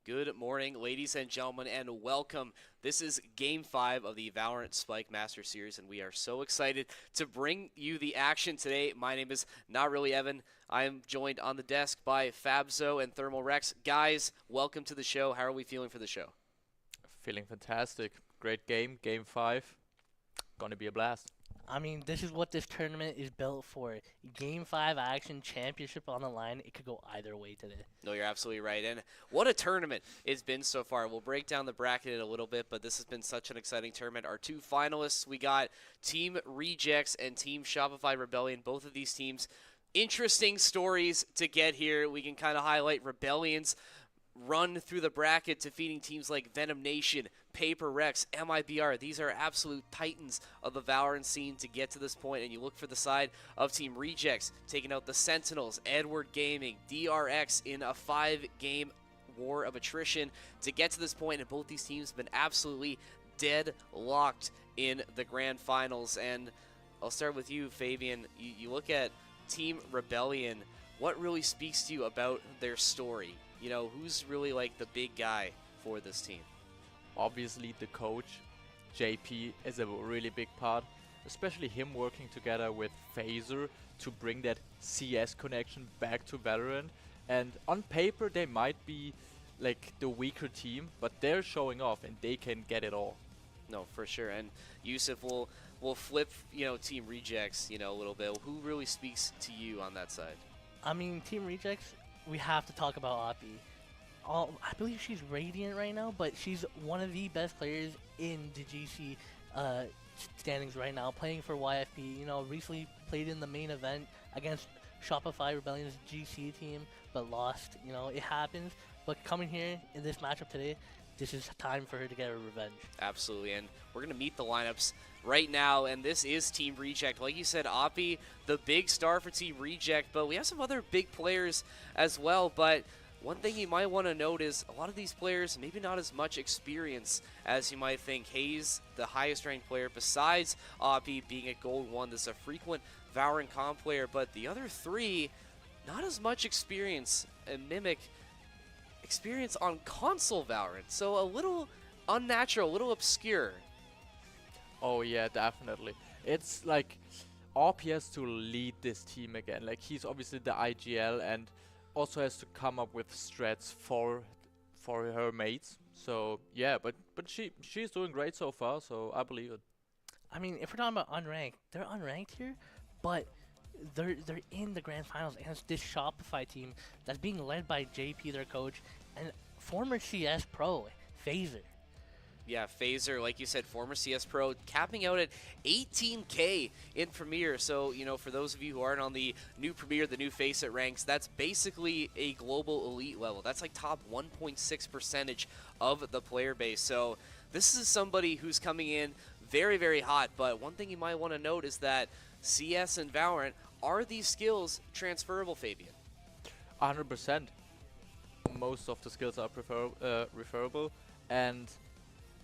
Good morning, ladies and gentlemen, and welcome. This is Game 5 of the Valorant Spike Master Series, and we are so excited to bring you the action today. My name is Not Really Evan. I am joined on the desk by Fabzo and Thermal Rex. Guys, welcome to the show. How are we feeling for the show? Feeling fantastic. Great game, game 5. Gonna be a blast. I mean, this is what this tournament is built for. Game 5 action, championship on the line. It could go either way today. No, you're absolutely right. And what a tournament it's been so far. We'll break down the bracket in a little bit, but this has been such an exciting tournament. Our two finalists, we got Team Rejects and Team Shopify Rebellion. Both of these teams, interesting stories to get here. We can kind of highlight Rebellion's run through the bracket, defeating teams like Venom Nation, Paper Rex, MIBR. These are absolute titans of the Valorant scene to get to this point, and you look for the side of Team Rejects, taking out the Sentinels, Edward Gaming, DRX in a 5-game war of attrition to get to this point, and both these teams have been absolutely deadlocked in the grand finals. And I'll start with you, Fabian. You look at Team Rebellion. What really speaks to you about their story? You know, who's really like the big guy for this team? Obviously, the coach, JP, is a really big part. Especially him working together with Phaser to bring that CS connection back to Valorant. And on paper, they might be like the weaker team, but they're showing off and they can get it all. No, for sure. And Yusuf will flip, Team Rejects, a little bit. Who really speaks to you on that side? I mean, Team Rejects, we have to talk about Oppie. I believe she's Radiant right now, but she's one of the best players in the GC standings right now, playing for YFP. Recently played in the main event against Shopify Rebellion's GC team, but lost. It happens. But coming here in this matchup today, this is time for her to get her revenge. Absolutely, and we're going to meet the lineups right now, and this is Team Reject. Like you said, Oppie, the big star for Team Reject, but we have some other big players as well. But one thing you might want to note is a lot of these players, maybe not as much experience as you might think. Hayes, the highest ranked player besides Oppie being at Gold 1, this is a frequent Valorant comp player, but the other three, not as much experience, and Mimic experience on console Valorant, so a little unnatural, a little obscure. Oh yeah, definitely. It's like RP has to lead this team again. Like he's obviously the IGL and also has to come up with strats for her mates. So yeah, but she's doing great so far, so I believe it. I mean, if we're talking about unranked, they're unranked here, but they're in the grand finals against this Shopify team that's being led by JP, their coach, and former CS pro Phaser. Yeah, Phaser, like you said, former CS Pro, capping out at 18K in Premier. So, for those of you who aren't on the new Premier, the new Faceit ranks, that's basically a global elite level. That's like top 1.6% of the player base. So this is somebody who's coming in very, very hot. But one thing you might want to note is that CS and Valorant, are these skills transferable, Fabian? 100%. Most of the skills are referable, and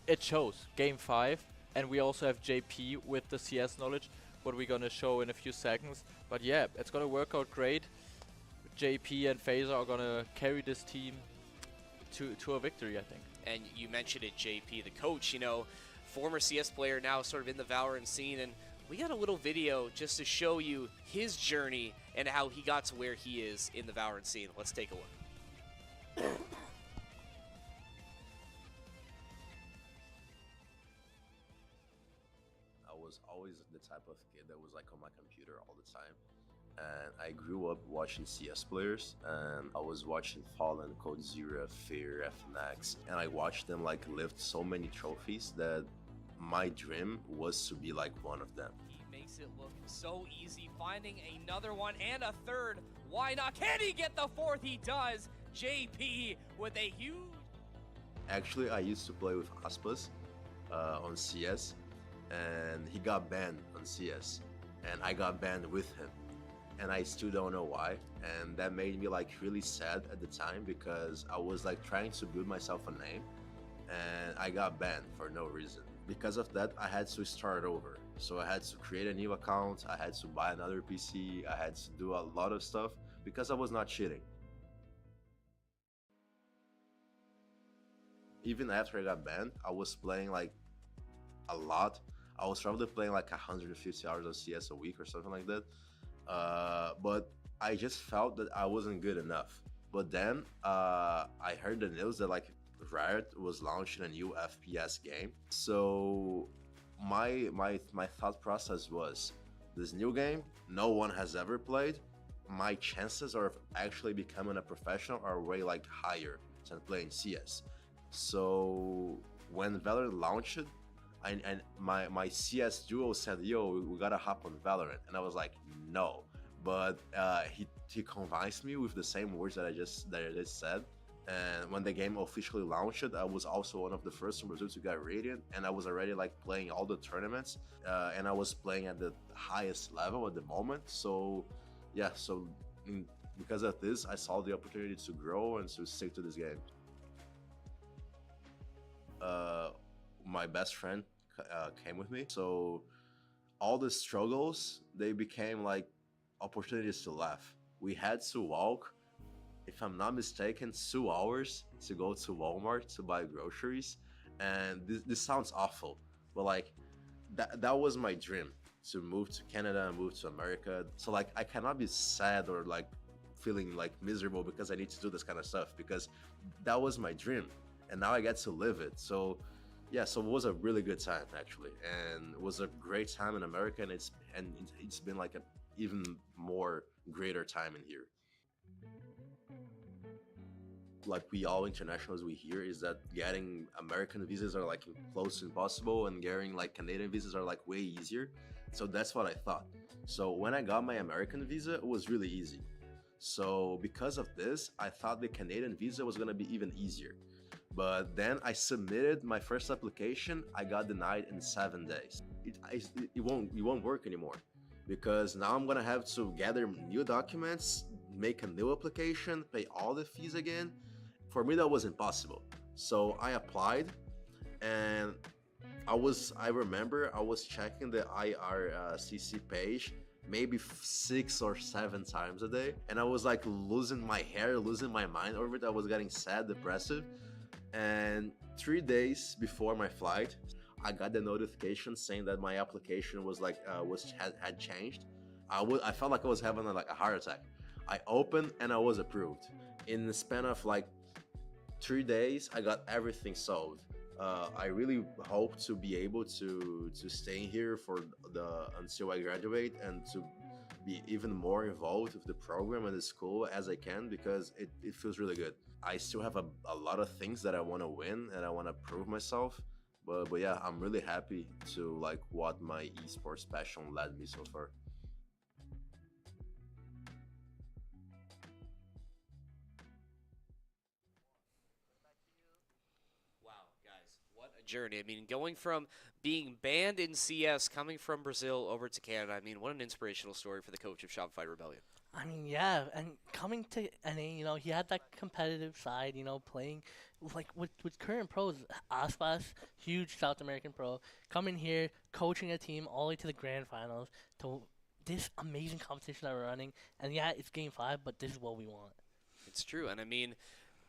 it shows. Game 5, and we also have JP with the CS knowledge, what we're gonna show in a few seconds. But yeah, it's gonna work out great. JP and Phaser are gonna carry this team to a victory, I think. And you mentioned it, JP, the coach, former CS player, now sort of in the Valorant scene, and we got a little video just to show you his journey and how he got to where he is in the Valorant scene. Let's take a look. I was always the type of kid that was like on my computer all the time. And I grew up watching CS players, and I was watching Fallen, Code Zero, Fear, FNX, and I watched them like lift so many trophies that my dream was to be like one of them. He makes it look so easy, finding another one and a third. Why not? Can he get the fourth? He does. JP with a huge... Actually, I used to play with Aspas on CS, and he got banned on CS, and I got banned with him. And I still don't know why, and that made me like really sad at the time because I was like trying to build myself a name, and I got banned for no reason. Because of that, I had to start over. So I had to create a new account, I had to buy another PC, I had to do a lot of stuff because I was not cheating. even after I got banned, I was playing like a lot. I was probably playing like 150 hours of CS a week or something like that. But I just felt that I wasn't good enough. But then I heard the news that like Riot was launching a new FPS game. So my thought process was, this new game no one has ever played. My chances of actually becoming a professional are way like higher than playing CS. So when Valorant launched, and my CS duo said, "Yo, we gotta hop on Valorant," and I was like, "No," but he convinced me with the same words that I just said. And when the game officially launched, I was also one of the first in Brazil to get Radiant, and I was already like playing all the tournaments, and I was playing at the highest level at the moment. So, yeah, because of this, I saw the opportunity to grow and to stick to this game. My best friend came with me, so all the struggles they became like opportunities to laugh. We had to walk, if I'm not mistaken, 2 hours to go to Walmart to buy groceries. And this sounds awful, but like that was my dream, to move to Canada and move to America. So like I cannot be sad or like feeling like miserable because I need to do this kind of stuff, because that was my dream and now I get to live it. So yeah, so it was a really good time actually, and it was a great time in America, and it's been like a even more greater time in here. Like we all internationals we hear is that getting American visas are like close to impossible, and getting like Canadian visas are like way easier. So that's what I thought. So when I got my American visa, it was really easy. So because of this, I thought the Canadian visa was gonna be even easier. But then I submitted my first application. I got denied in 7 days. It won't work anymore, because now I'm gonna have to gather new documents, make a new application, pay all the fees again. For me, that was impossible. So I applied, and I remember I was checking the IRCC page maybe 6 or 7 times a day, and I was like losing my hair, losing my mind over it. I was getting sad, depressive. And 3 days before my flight, I got the notification saying that my application was like had changed. I felt like I was having like a heart attack. I opened and I was approved. In the span of like 3 days, I got everything solved. I really hope to be able to stay here for the until I graduate, and to be even more involved with the program and the school as I can, because it feels really good. I still have a lot of things that I want to win and I want to prove myself. But yeah, I'm really happy to like what my esports passion led me so far. Wow, guys, what a journey. I mean, going from being banned in CS, coming from Brazil over to Canada, I mean, what an inspirational story for the coach of Shopify Rebellion. I mean, yeah, and coming to NA, he had that competitive side, playing like with current pros, Aspas, huge South American pro, coming here, coaching a team all the way to the grand finals, to this amazing competition that we're running. And yeah, it's game 5, but this is what we want. It's true. And I mean,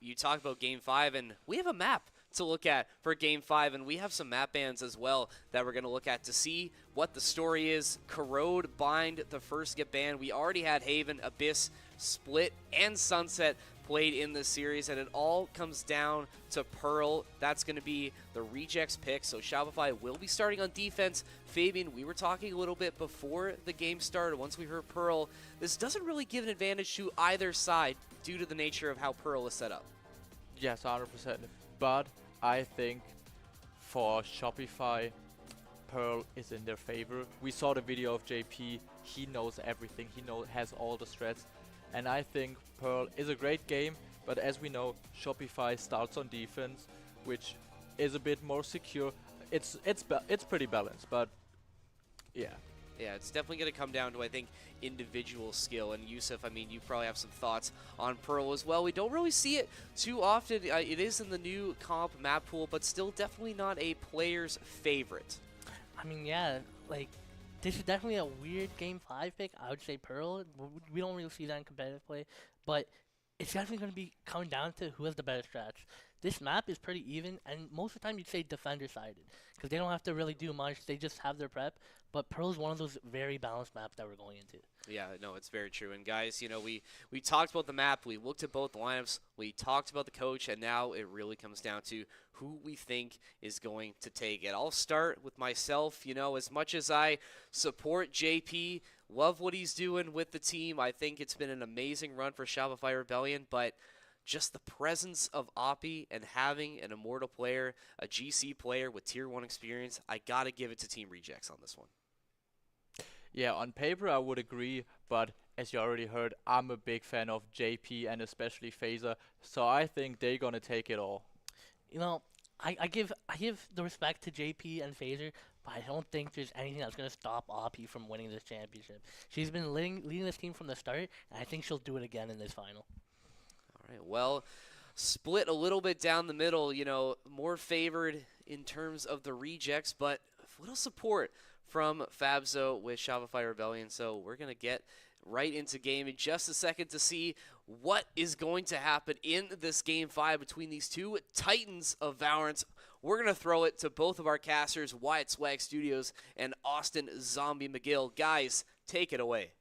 you talk about Game 5, and we have a map to look at for Game 5, and we have some map bans as well that we're going to look at to see what the story is. Corrode, Bind, the first get banned. We already had Haven, Abyss, Split, and Sunset played in this series, and it all comes down to Pearl. That's going to be the Rejects pick, so Shopify will be starting on defense. Fabian, we were talking a little bit before the game started. Once we heard Pearl, this doesn't really give an advantage to either side due to the nature of how Pearl is set up. Yes, 100%. But I think for Shopify, Pearl is in their favor. We saw the video of JP. He knows everything. He has all the strats. And I think Pearl is a great game. But as we know, Shopify starts on defense, which is a bit more secure. It's pretty balanced, but yeah. Yeah, it's definitely going to come down to, I think, individual skill. And Yusuf, I mean, you probably have some thoughts on Pearl as well. We don't really see it too often. It is in the new comp map pool, but still definitely not a player's favorite. I mean, yeah, like, this is definitely a weird Game 5 pick. I would say Pearl. We don't really see that in competitive play, but it's definitely going to be coming down to who has the better strats. this map is pretty even, and most of the time you'd say defender-sided, because they don't have to really do much. They just have their prep. But Pearl is one of those very balanced maps that we're going into. Yeah, no, it's very true. And guys, we talked about the map, we looked at both lineups, we talked about the coach, and now it really comes down to who we think is going to take it. I'll start with myself. As much as I support JP, love what he's doing with the team, I think it's been an amazing run for Shopify Rebellion, but just the presence of Oppie and having an Immortal player, a GC player with Tier 1 experience, I got to give it to Team Rejects on this one. Yeah, on paper I would agree, but as you already heard, I'm a big fan of JP and especially Phaser, so I think they're gonna take it all. I give the respect to JP and Phaser, but I don't think there's anything that's gonna stop Oppie from winning this championship. She's been leading this team from the start, and I think she'll do it again in this final. All right, well, split a little bit down the middle, more favored in terms of the rejects, but a little support from Fabzo with Shopify Rebellion. So we're going to get right into game in just a second to see what is going to happen in this Game 5 between these two titans of Valorant. We're going to throw it to both of our casters, Wyatt Swag Studios and Austin Zombie McGill. Guys, take it away.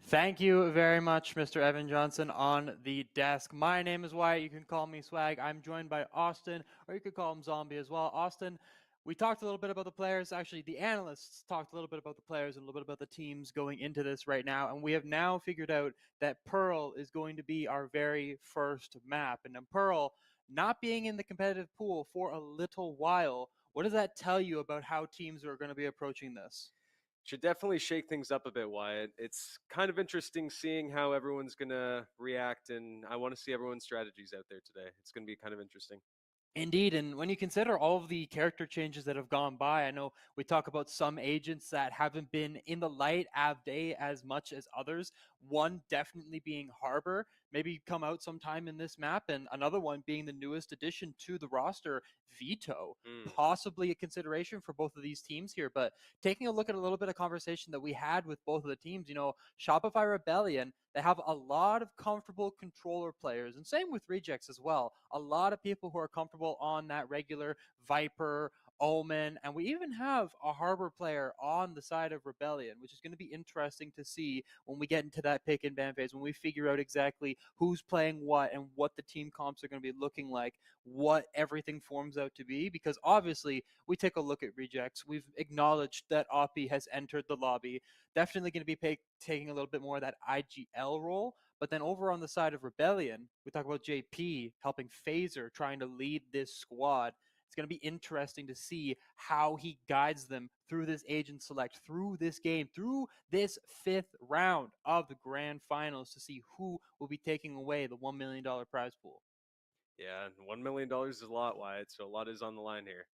Thank you very much, Mr. Evan Johnson on the desk. My name is Wyatt. You can call me Swag. I'm joined by Austin, or you could call him Zombie as well. Austin, we talked a little bit about the players. Actually, the analysts talked a little bit about the players and a little bit about the teams going into this right now. And we have now figured out that Pearl is going to be our very first map. And Pearl not being in the competitive pool for a little while, what does that tell you about how teams are going to be approaching this? Should definitely shake things up a bit, Wyatt. It's kind of interesting seeing how everyone's going to react, and I want to see everyone's strategies out there today. It's going to be kind of interesting. Indeed, and when you consider all of the character changes that have gone by, I know we talk about some agents that haven't been in the light of day as much as others. One definitely being Harbor, maybe come out sometime in this map, and another one being the newest addition to the roster, Vito. Possibly a consideration for both of these teams here, but taking a look at a little bit of conversation that we had with both of the teams, Shopify Rebellion, they have a lot of comfortable controller players, and same with Rejects as well. A lot of people who are comfortable on that regular Viper, Omen, and we even have a Harbor player on the side of Rebellion, which is going to be interesting to see when we get into that pick and ban phase, when we figure out exactly who's playing what and what the team comps are going to be looking like, what everything forms out to be, because obviously we take a look at Rejects. We've acknowledged that Oppie has entered the lobby, definitely going to be taking a little bit more of that IGL role. But then over on the side of Rebellion, we talk about JP helping Phaser, trying to lead this squad. It's going to be interesting to see how he guides them through this agent select, through this game, through this 5th round of the grand finals, to see who will be taking away the $1 million prize pool. Yeah, $1 million is a lot, Wyatt, so a lot is on the line here.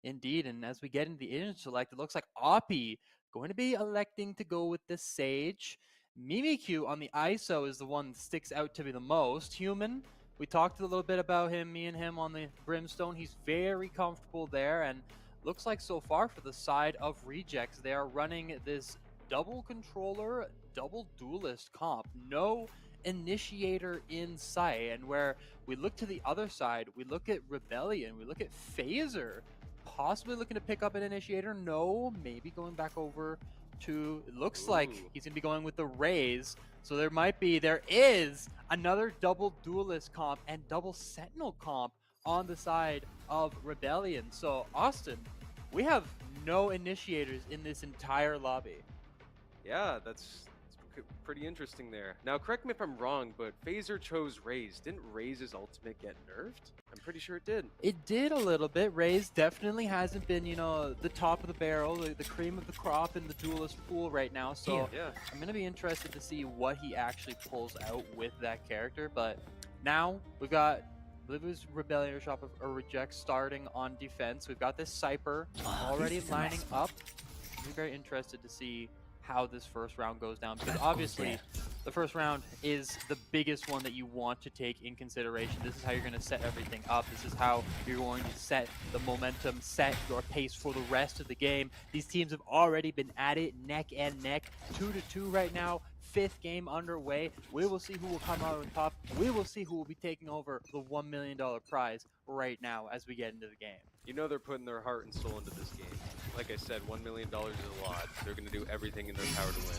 Indeed, and as we get into the agent select, it looks like Oppie going to be electing to go with the Sage. Mimikyu on the ISO is the one that sticks out to me the most. Human, we talked a little bit about him, me and him on the Brimstone. He's very comfortable there, and looks like so far for the side of Rejects, they are running this double controller, double duelist comp. No initiator in sight, and where we look to the other side, we look at Rebellion, we look at Phaser, possibly looking to pick up an initiator. No, maybe going back over to, it looks like he's going to be going with the Rays. So there is another double duelist comp and double sentinel comp on the side of Rebellion. So Austin, we have no initiators in this entire lobby. Yeah, that's pretty interesting there. Now, correct me if I'm wrong, but Phaser chose Raze. Didn't Raze's ultimate get nerfed? I'm pretty sure it did. It did a little bit. Raze definitely hasn't been, the top of the barrel, the cream of the crop in the duelist pool right now. So yeah. I'm going to be interested to see what he actually pulls out with that character. But now we've got, I believe it was Rebellion or Shop or Reject starting on defense. We've got this Cypher already lining up. I'm very interested to see how this first round goes down, because obviously the first round is the biggest one that you want to take in consideration. This is how you're going to set everything up. This is how you're going to set the momentum, set your pace for the rest of the game. These teams have already been at it neck and neck, 2-2 right now. fifth game underway. We will see who will come out on top. We will see who will be taking over the $1 million prize right now as we get into the game. You know they're putting their heart and soul into this game. Like I said, $1 million is a lot. They're going to do everything in their power to win.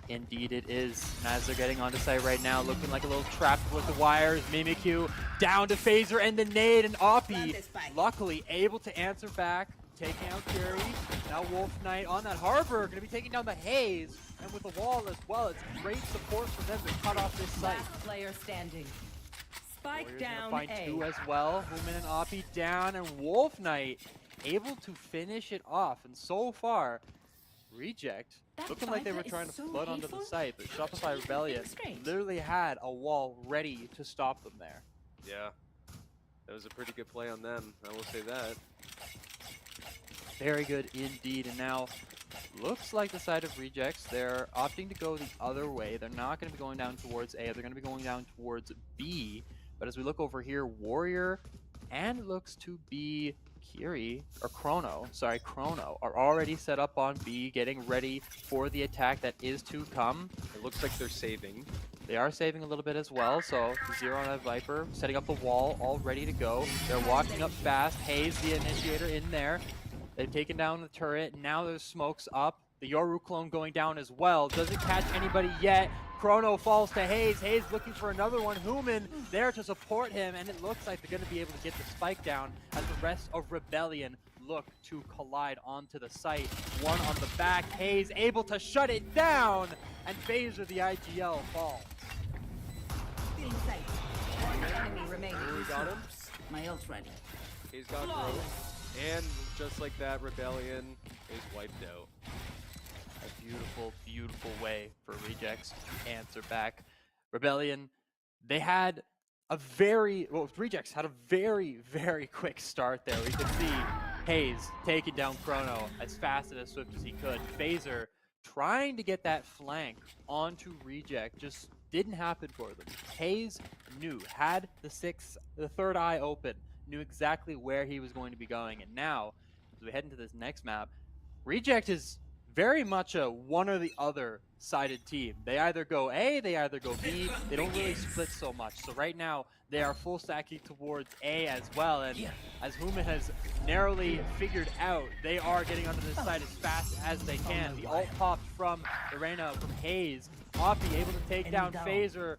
Indeed it is. And as they're getting onto site right now, looking like a little trapped with the wires, Mimikyu down to Phaser and the nade, and Oppie luckily able to answer back, taking out Fury. Now Wolf Knight on that Harbor, going to be taking down the Haze, and with the wall as well. It's great support for them to cut off this site. Last player standing. Spike Warriors down gonna find A. two as well. Human and Oppie down, and Wolf Knight able to finish it off. And so far, Reject That looking like they were Viper is trying to so flood onto hateful. the site, but Shopify Keep Rebellion things straight. literally had a wall ready to stop them there. Yeah, that was a pretty good play on them. I will say that. Very good indeed. And now looks like the side of Rejects, they're opting to go the other way. They're not going to be going down towards A. They're going to be going down towards B. But as we look over here, Warrior and it looks to be Chrono are already set up on B, getting ready for the attack that is to come. It looks like they're saving. They are saving a little bit as well, so Zero on a Viper, setting up the wall, all ready to go. They're walking up fast. Haze, the initiator, in there. They've taken down the turret. Now there's smokes up. The Yoru clone going down as well. Doesn't catch anybody yet. Chrono falls to Haze. Haze looking for another one. Human there to support him, and it looks like they're going to be able to get the spike down as the rest of Rebellion look to collide onto the site. One on the back. Haze able to shut it down, and Phaser the IGL falls. Feeling safe. One enemy remaining. We got him. My ult ready. He's got growth. And just like that, Rebellion is wiped out. A beautiful, beautiful way for Rejects to answer back. Rebellion, they had a Rejects had a very, very quick start there. We could see Haze taking down Chrono as fast and as swift as he could. Phaser trying to get that flank onto Reject just didn't happen for them. Haze had the third eye open, knew exactly where he was going to be going. And now, as we head into this next map, Reject is very much a one or the other sided team. They either go A, they either go B. They don't really split so much. So right now, they are full stacking towards A as well. And as Human has narrowly figured out, they are getting onto this side as fast as they can. The ult popped from the Reyna from Haze. Oppie able to take down Phaser.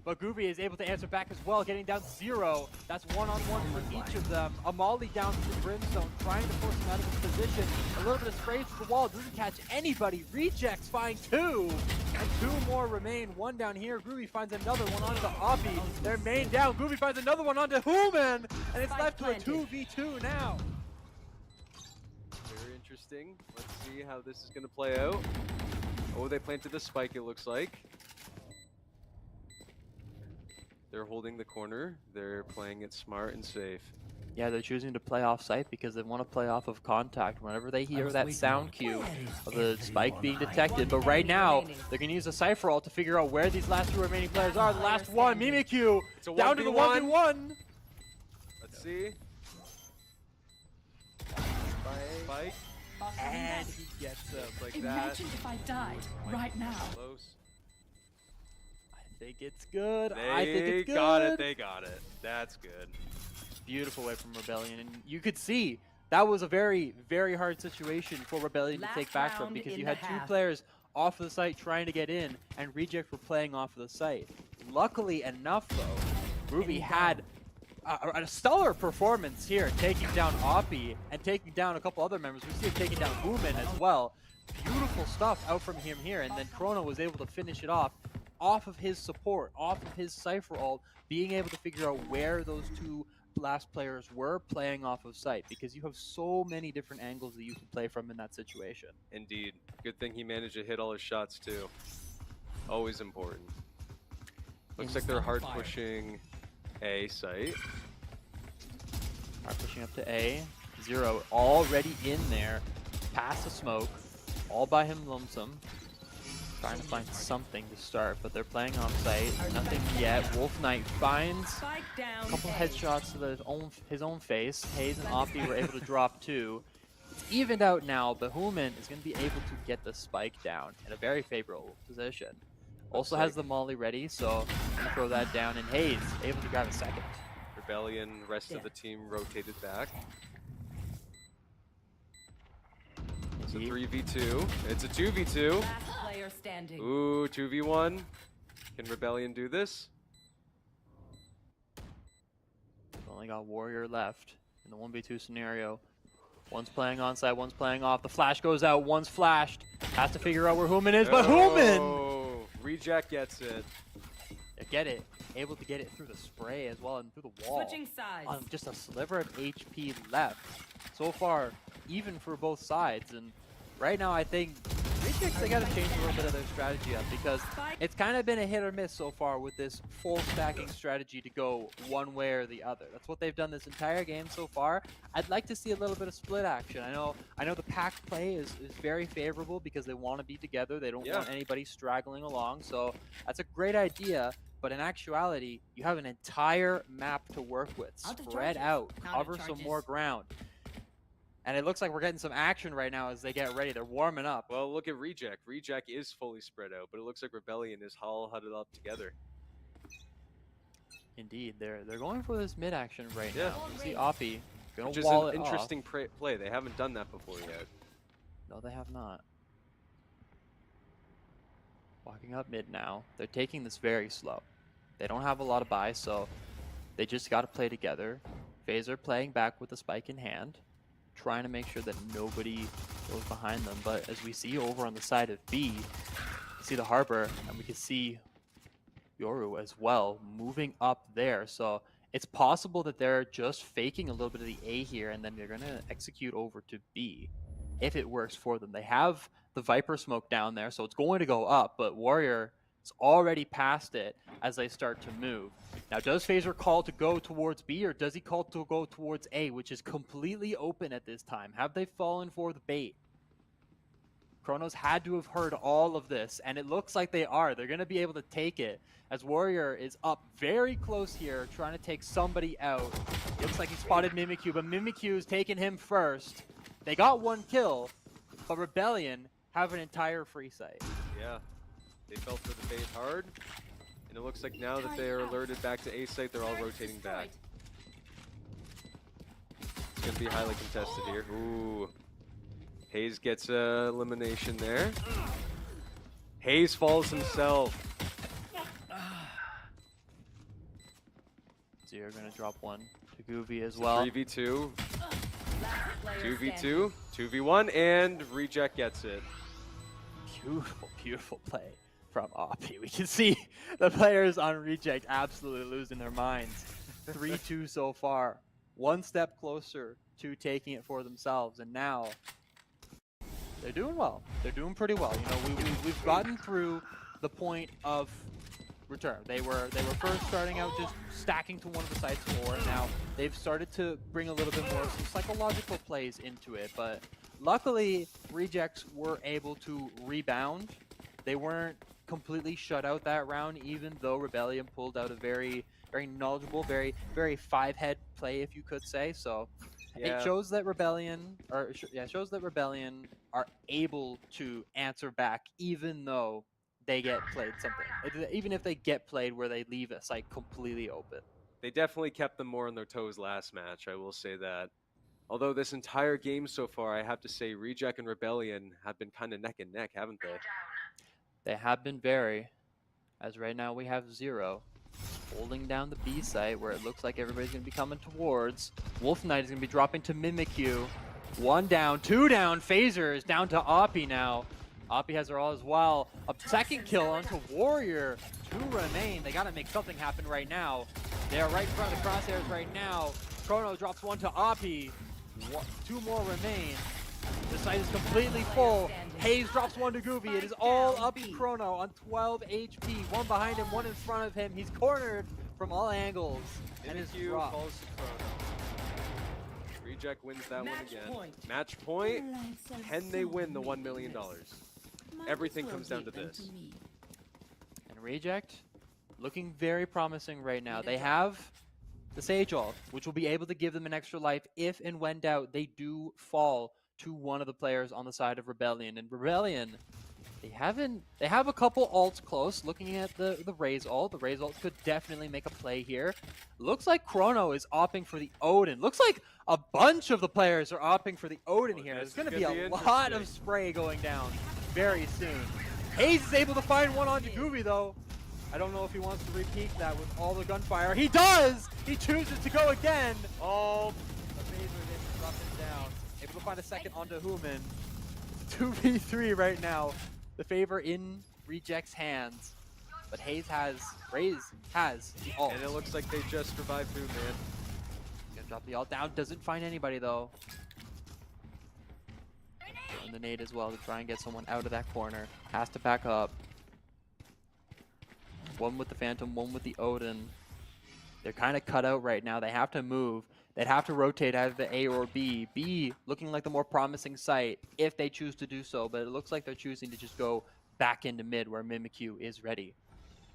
But Gooby is able to answer back as well, getting down Zero. That's one-on-one for each of them. Amali down to the Brimstone, trying to force him out of his position. A little bit of spray to the wall, doesn't catch anybody. Rejects find two, and two more remain. One down here, Gooby finds another one onto the Oppie. Their main down, Gooby finds another one onto Human, and it's left to a 2v2 now. Very interesting. Let's see how this is going to play out. Oh, they planted the spike, it looks like. They're holding the corner. They're playing it smart and safe. Yeah, they're choosing to play off site because they want to play off of contact whenever they hear that sound cue of the spike being detected. But right now, they're going to use a Cypher ult to figure out where these last two remaining players are. The last one, Mimikyu, It's a down to the 1v1. Let's see. Spike. And he gets them. Just like that. Imagine if I died right now. Close. I think it's good. They I think it's good. got it. They got it. That's good. Beautiful way from Rebellion. And you could see that was a very, very hard situation for Rebellion to Last take back from round because in you the had two half. players off of the site trying to get in, and Reject were playing off of the site. Luckily enough, though, Ruby had a stellar performance here, taking down Oppie and taking down a couple other members. We see him taking down Human as well. Beautiful stuff out from him here, and then Chrono was able to finish it off of his support, off of his Cypher ult, being able to figure out where those two last players were playing off of site, because you have so many different angles that you can play from in that situation. Indeed. Good thing he managed to hit all his shots too. Always important. Looks like they're hard pushing A site. Are pushing up to A. Zero already in there, past the smoke, all by him lonesome. Trying to find something to start, but they're playing off site. Nothing yet. Wolf Knight finds Spike down a couple A. headshots to his own face. Haze and Oppie were able to drop two. It's evened out now, but Human is going to be able to get the spike down in a very favorable position. Also has the molly ready, so gonna throw that down, and Hayes able to grab a second. Rebellion, rest of the team rotated back. It's a 3v2. It's a 2v2. Last player standing. Ooh, 2v1. Can Rebellion do this? Only got Warrior left in the 1v2 scenario. One's playing onside, one's playing off. The flash goes out, one's flashed. Has to figure out where Human is, but Human! Oh, Reject gets it. Get it. Able to get it through the spray as well and through the wall. Switching sides. On just a sliver of HP left. So far, even for both sides. And right now, I think Rejects, they got to change a little bit of their strategy up because it's kind of been a hit or miss so far with this full stacking strategy to go one way or the other. That's what they've done this entire game so far. I'd like to see a little bit of split action. I know the pack play is very favorable because they want to be together. They don't want anybody straggling along. So that's a great idea. But in actuality, you have an entire map to work with. Spread out, cover some more ground. And it looks like we're getting some action right now as they get ready. They're warming up. Well, look at Reject. Reject is fully spread out, but it looks like Rebellion is all huddled up together. Indeed, they're going for this mid action right Yeah. now. You see Oppie gonna Which is wall an it off. interesting play. They haven't done that before yet. No, they have not. Walking up mid now. They're taking this very slow. They don't have a lot of buy, so they just got to play together. Phaser playing back with the spike in hand, trying to make sure that nobody goes behind them. But as we see over on the side of B, you see the Harbor, and we can see Yoru as well moving up there. So it's possible that they're just faking a little bit of the A here, and then they're going to execute over to B if it works for them. They have the Viper smoke down there, so it's going to go up, but Warrior is already past it as they start to move. Now, does Phaser call to go towards B, or does he call to go towards A, which is completely open at this time? Have they fallen for the bait? Chronos had to have heard all of this, and it looks like they are. They're going to be able to take it, as Warrior is up very close here, trying to take somebody out. Looks like he spotted Mimikyu, but Mimikyu is taking him first. They got one kill, but Rebellion have an entire free site. Yeah, they fell for the bait hard, and it looks like now that they're alerted back to A site, they're all rotating back. It's going to be highly contested here. Ooh. Hayes gets elimination there. Hayes falls himself. So you're going to drop one to Goovy as well. 3v2, 2v2, 2v1, and Reject gets it. Beautiful, beautiful play from Oppie. We can see the players on Reject absolutely losing their minds. 3-2 so far. One step closer to taking it for themselves, and now they're doing well. They're doing pretty well. You know, we've gotten through the point of return. They were first starting out just stacking to one of the sites more, and now they've started to bring a little bit more some psychological plays into it. But luckily, Rejects were able to rebound. They weren't completely shut out that round, even though Rebellion pulled out a very, very knowledgeable, very, very five-head play, if you could say. So Yeah. it shows that Rebellion, shows that Rebellion are able to answer back, even though they get played something. Even if they get played where they leave a site completely open. They definitely kept them more on their toes last match, I will say that. Although this entire game so far, I have to say Reject and Rebellion have been kind of neck and neck, haven't they? They have been very, as right now we have 0 holding down the B site where it looks like everybody's going to be coming towards. Wolf Knight is going to be dropping to Mimikyu. 1 down, 2 down. Phaser is down to Oppie now. Oppie has her all as well. A second kill onto Warrior. 2 remain. They got to make something happen right now. They are right in front of the crosshairs right now. Chrono drops 1 to Oppie. 2 more remain. The site is completely full. Hayes drops 1 to Goovy. It is all up to Chrono on 12 HP. 1 behind him, 1 in front of him. He's cornered from all angles. And is Mimikyu dropped. falls to Chrono. Reject wins that one again. Match point. Can they win the $1 million? Everything comes down to this. And Reject looking very promising right now. They have the Sage Ult, which will be able to give them an extra life if and when doubt they do fall to one of the players on the side of Rebellion. And Rebellion, they have a couple ults close. Looking at the Raze ult, the Raze ult could definitely make a play here. Looks like Chrono is opting for the Odin. Looks like a bunch of the players are opting for the Odin here. There's this going to is be gonna a be lot of interesting. spray going down very soon. Hayes is able to find one on Jaguvi though. I don't know if he wants to repeat that with all the gunfire. He does! He chooses to go again. Oh, the Phaser is dropping down. Able to find a second onto Human. 2v3 right now. The favor in Reject's hands. But Raze has the ult. And it looks like they just revived through, man. Gonna drop the ult down. Doesn't find anybody though. And the nade as well to try and get someone out of that corner. Has to back up. One with the Phantom, one with the Odin. They're kind of cut out right now. They have to move. They'd have to rotate either A or B. B looking like the more promising site if they choose to do so, but it looks like they're choosing to just go back into mid where Mimikyu is ready.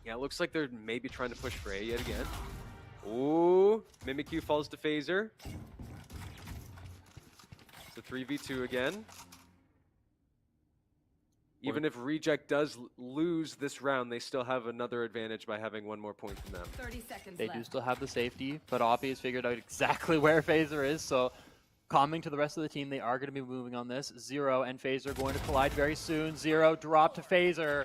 Yeah, it looks like they're maybe trying to push for A yet again. Ooh, Mimikyu falls to Phaser. It's a 3v2 again. Even if Reject does lose this round, they still have another advantage by having one more point than them. 30 seconds They left. do still have the safety, but Oppie has figured out exactly where Phaser is, so calming to the rest of the team, they are going to be moving on this. Zero and Phaser going to collide very soon. Zero drop to Phaser.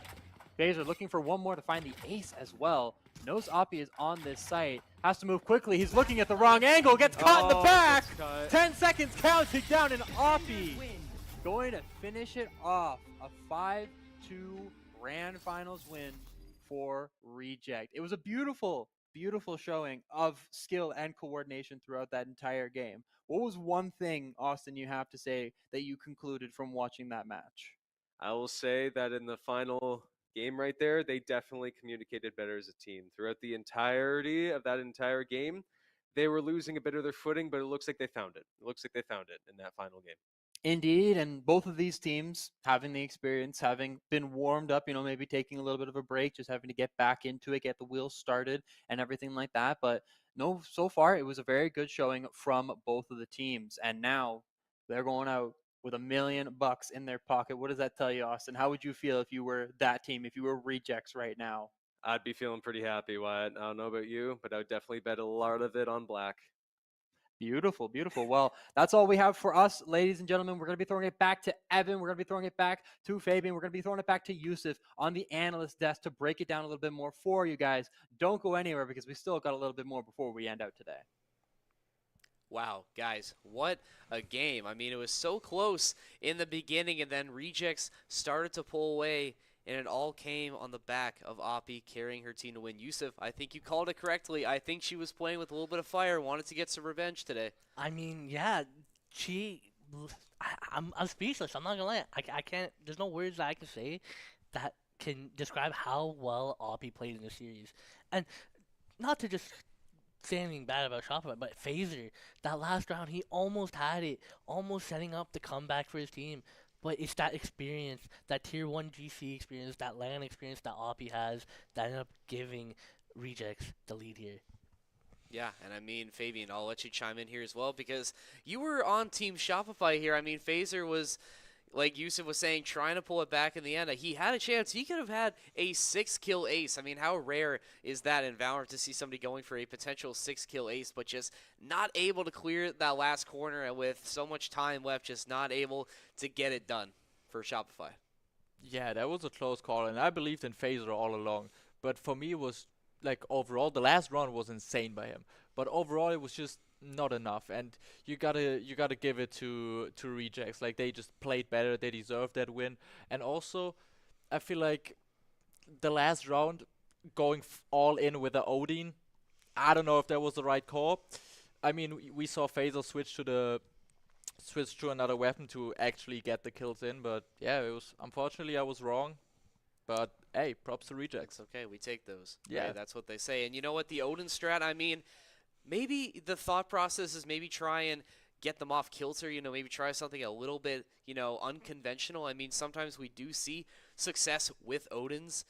Phaser looking for one more to find the ace as well. Knows Oppie is on this site. Has to move quickly. He's looking at the wrong angle. Gets caught in the back. gets caught. 10 seconds counting down, and Oppie Win. going to finish it off. A 5-2 grand finals win for Reject. It was a beautiful, beautiful showing of skill and coordination throughout that entire game. What was one thing, Austin, you have to say that you concluded from watching that match? I will say that in the final game right there, they definitely communicated better as a team. Throughout the entirety of that entire game, they were losing a bit of their footing, but it looks like they found it. It looks like they found it in that final game. Indeed, and both of these teams having the experience, having been warmed up, maybe taking a little bit of a break, just having to get back into it, get the wheels started and everything like that. But no, so far it was a very good showing from both of the teams. And now they're going out with $1 million in their pocket. What does that tell you, Austin? How would you feel if you were that team, if you were Rejects right now? I'd be feeling pretty happy, Wyatt. I don't know about you, but I would definitely bet a lot of it on black. Beautiful, beautiful. Well, that's all we have for us, ladies and gentlemen. We're going to be throwing it back to Evan. We're going to be throwing it back to Fabian. We're going to be throwing it back to Yusuf on the analyst desk to break it down a little bit more for you guys. Don't go anywhere because we still got a little bit more before we end out today. Wow, guys, what a game. I mean, it was so close in the beginning, and then Rejects started to pull away, and it all came on the back of Oppie carrying her team to win. Yusuf, I think you called it correctly. I think she was playing with a little bit of fire, wanted to get some revenge today. I mean, yeah, I'm speechless. I'm not gonna lie. I can't. There's no words that I can say that can describe how well Oppie played in the series. And not to just say anything bad about Shopify, but Phaser, that last round, he almost had it, almost setting up the comeback for his team. But it's that experience, that Tier 1 GC experience, that LAN experience that Oppie has that ended up giving Rejects the lead here. Yeah, and I mean, Fabian, I'll let you chime in here as well because you were on Team Shopify here. I mean, Phaser was, like Yusuf was saying, trying to pull it back in the end. He had a chance. He could have had a 6-kill ace. I mean, how rare is that in Valorant to see somebody going for a potential 6-kill ace, but just not able to clear that last corner and with so much time left, just not able to get it done for Shopify. Yeah, that was a close call, and I believed in Phaser all along. But for me, it was like overall, the last round was insane by him. But overall, it was just not enough, and you gotta give it to Rejects. Like, they just played better, they deserved that win. And also, I feel like the last round going all in with the Odin, I don't know if that was the right call. I mean, we saw Phaser switch to another weapon to actually get the kills in, but yeah, it was, unfortunately I was wrong. But hey, props to Rejects. Okay, we take those. Yeah. Hey, that's what they say. And you know what, the Odin strat, I mean, maybe the thought process is maybe try and get them off kilter, maybe try something a little bit, unconventional. I mean, sometimes we do see success with Odins,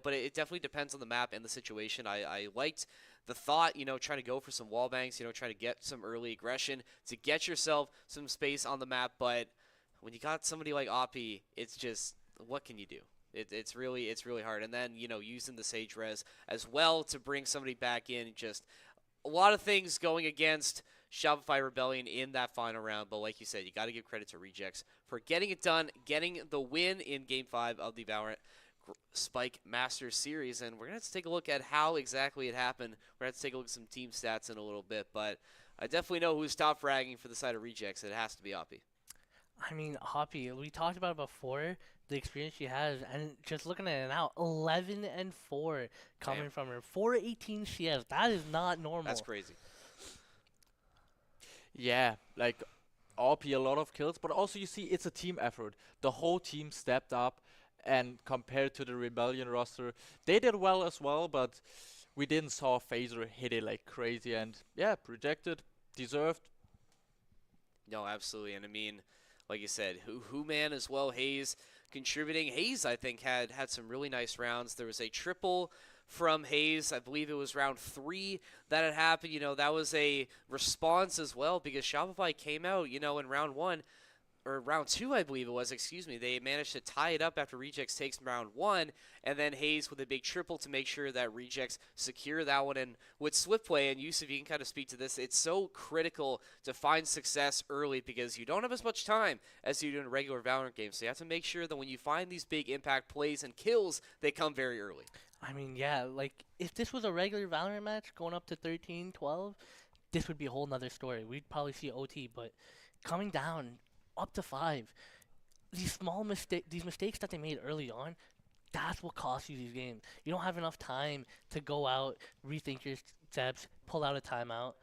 but it definitely depends on the map and the situation. I liked the thought, trying to go for some wall bangs, trying to get some early aggression to get yourself some space on the map, but when you got somebody like Oppie, it's just what can you do? It's really hard. And then using the Sage Res as well to bring somebody back in, just a lot of things going against Shopify Rebellion in that final round. But like you said, you got to give credit to Rejects for getting it done, getting the win in Game 5 of the Valorant Spike Masters Series. And we're going to have to take a look at how exactly it happened. We're going to have to take a look at some team stats in a little bit. But I definitely know who's top fragging for the side of Rejects. It has to be Oppie. I mean, Hoppy, we talked about it before, the experience she has, and just looking at it now, 11-4 coming Damn. from her. 418 CS. That is not normal. That's crazy. Yeah, like RP a lot of kills, but also you see it's a team effort. The whole team stepped up, and compared to the Rebellion roster, they did well as well, but we didn't saw Phaser hit it like crazy, and yeah, projected, deserved. No, absolutely. And I mean, like you said, who man as well, Hayes contributing. Hayes, I think, had some really nice rounds. There was a triple from Hayes. I believe it was round 3 that had happened. That was a response as well because Shopify came out, in round 1 or round 2, I believe it was, excuse me. They managed to tie it up after Rejects takes round 1, and then Hayes with a big triple to make sure that Rejects secure that one. And with Swift play, and Yusuf, you can kind of speak to this, it's so critical to find success early because you don't have as much time as you do in a regular Valorant game. So you have to make sure that when you find these big impact plays and kills, they come very early. I mean, yeah, like, if this was a regular Valorant match going up to 13-12, this would be a whole nother story. We'd probably see OT, but coming down up to 5, these mistakes that they made early on, that's what costs you these games. You don't have enough time to go out, rethink your steps, pull out a timeout.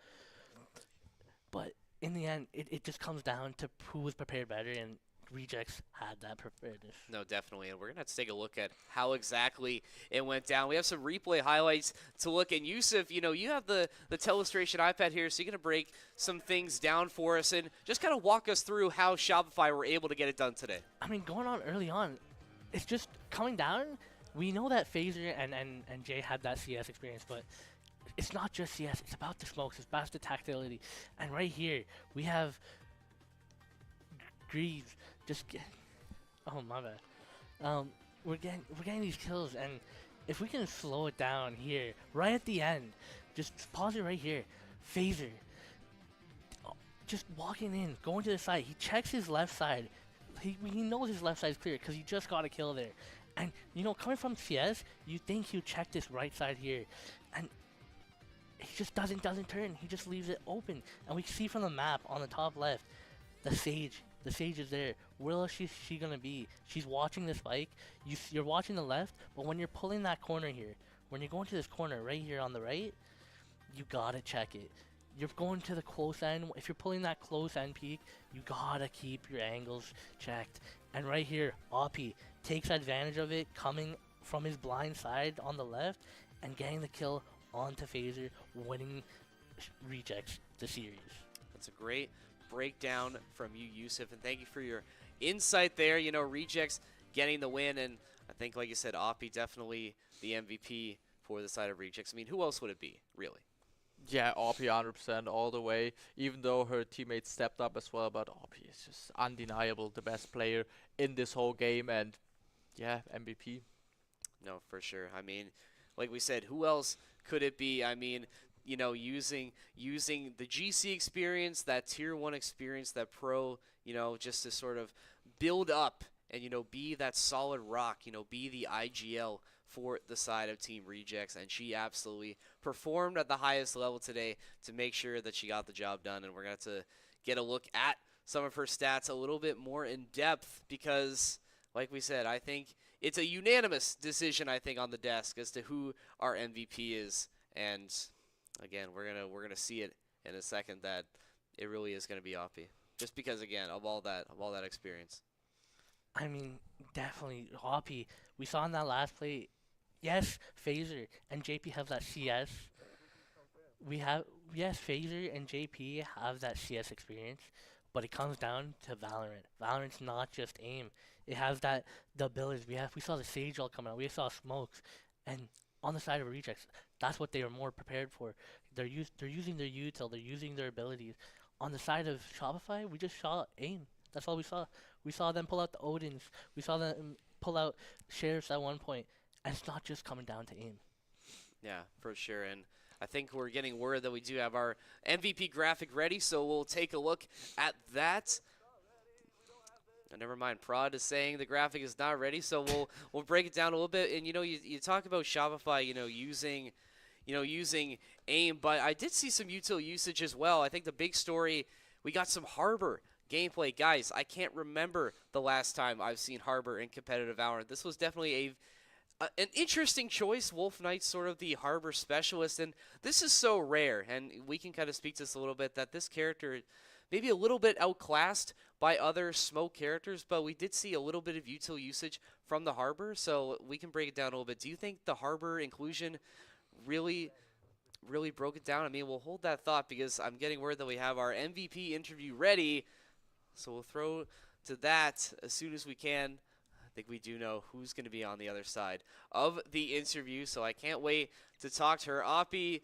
But in the end, it just comes down to who was prepared better, and Rejects had that preparedness. No, definitely. And we're going to have to take a look at how exactly it went down. We have some replay highlights to look at. Yusuf, you have the Telestration iPad here, so you're going to break some things down for us and just kind of walk us through how Shopify were able to get it done today. I mean, going on early on, it's just coming down. We know that Phaser and Jay had that CS experience, but it's not just CS. It's about the smokes. It's about the tactility. And right here, we have Greaves just get. Oh, my bad. We're getting these kills, and if we can slow it down here, right at the end, just pause it right here. Phaser, just walking in, going to the side. He checks his left side. He knows his left side is clear because he just got a kill there. And coming from CS, you think he'll check this right side here, and he just doesn't turn. He just leaves it open, and we see from the map on the top left, the Sage. The Sage is there. Where else is she gonna be? She's watching the spike. You're watching the left, but when you're pulling that corner here, when you're going to this corner right here on the right, you gotta check it. You're going to the close end. If you're pulling that close end peak, you gotta keep your angles checked. And right here, Oppie takes advantage of it, coming from his blind side on the left and getting the kill onto Phaser, winning Rejects the series. That's a great breakdown from you, Yusuf, and thank you for your insight there. Rejects getting the win, and I think, like you said, Oppie definitely the MVP for the side of Rejects. I mean, who else would it be, really? Yeah, Oppie 100% all the way, even though her teammates stepped up as well, but Oppie is just undeniable the best player in this whole game, and yeah, MVP. No, for sure. I mean, like we said, who else could it be? I mean, using the GC experience, that tier 1 experience, that pro, just to sort of build up and, be that solid rock, be the IGL for the side of Team Rejects. And she absolutely performed at the highest level today to make sure that she got the job done. And we're going to have to get a look at some of her stats a little bit more in depth because, like we said, I think it's a unanimous decision, I think, on the desk as to who our MVP is. And again, we're gonna see it in a second that it really is gonna be Oppie, just because again of all that experience. I mean, definitely Oppie. We saw in that last play. Yes, Phaser and JP have that CS. Phaser and JP have that CS experience, but it comes down to Valorant. Valorant's not just aim. It has the abilities. We saw the Sage all come out. We saw smokes, and on the side of Rejects, that's what they are more prepared for. They're using their util, they're using their abilities. On the side of Shopify, we just saw aim. That's all we saw. We saw them pull out the Odins. We saw them pull out Sheriffs at one point. And it's not just coming down to aim. Yeah, for sure. And I think we're getting word that we do have our MVP graphic ready, so we'll take a look at that. Never mind, Prod is saying the graphic is not ready, so we'll break it down a little bit. And you talk about Shopify, using aim, but I did see some util usage as well. I think the big story, we got some Harbor gameplay. Guys, I can't remember the last time I've seen Harbor in competitive Valorant. This was definitely an interesting choice. Wolf Knight's sort of the Harbor specialist, and this is so rare, and we can kind of speak to this a little bit, that this character maybe a little bit outclassed by other smoke characters, but we did see a little bit of util usage from the Harbor, so we can break it down a little bit. Do you think the Harbor inclusion really broke it down? I mean, we'll hold that thought because I'm getting word that we have our MVP interview ready, so we'll throw to that as soon as we can. I think we do know who's going to be on the other side of the interview, so I can't wait to talk to her. Oppie,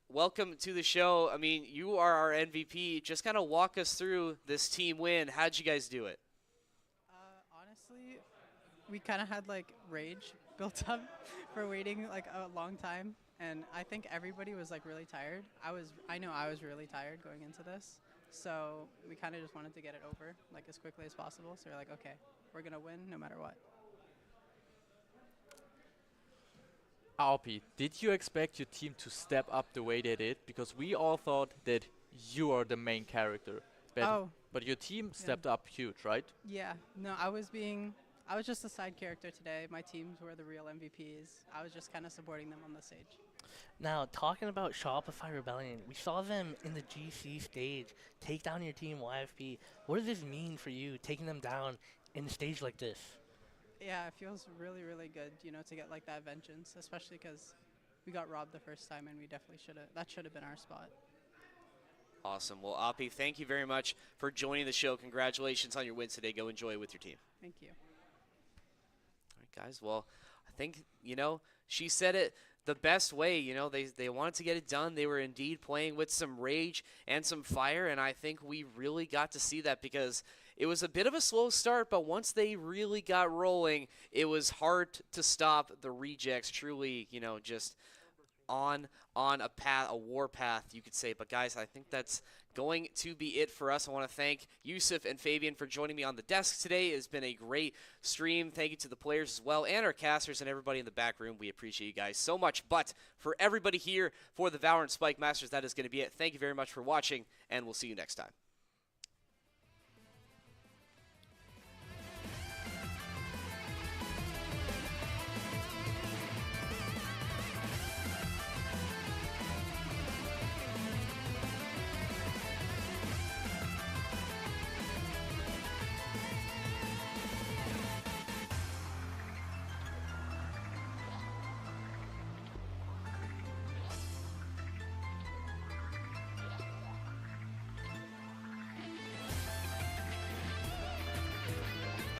welcome to the show. I mean, you are our MVP. Just kind of walk us through this team win. How'd you guys do it? Honestly, we kind of had like rage built up for waiting like a long time, and I think everybody was like really tired. I know I was really tired going into this, so we kind of just wanted to get it over like as quickly as possible. So we're like, okay, we're gonna win no matter what. Alpi, did you expect your team to step up the way they did? Because we all thought that you are the main character, but your team stepped up huge, right? Yeah, no, I was just a side character today. My teams were the real MVPs. I was just kind of supporting them on the stage. Now, talking about Shopify Rebellion, we saw them in the GC stage take down your team YFP. What does this mean for you, taking them down in a stage like this? Yeah, it feels really, really good, to get like that vengeance, especially because we got robbed the first time, and we definitely that should have been our spot. Awesome. Well, Oppie, thank you very much for joining the show. Congratulations on your win today. Go enjoy it with your team. Thank you. All right, guys. Well, I think, she said it the best way. They wanted to get it done. They were indeed playing with some rage and some fire, and I think we really got to see that because it was a bit of a slow start, but once they really got rolling, it was hard to stop the rejects. Truly, just on a path, a war path, you could say. But guys, I think that's going to be it for us. I want to thank Yusuf and Fabian for joining me on the desk today. It's been a great stream. Thank you to the players as well, and our casters and everybody in the back room. We appreciate you guys so much. But for everybody here for the Valorant Spike Masters, that is going to be it. Thank you very much for watching, and we'll see you next time.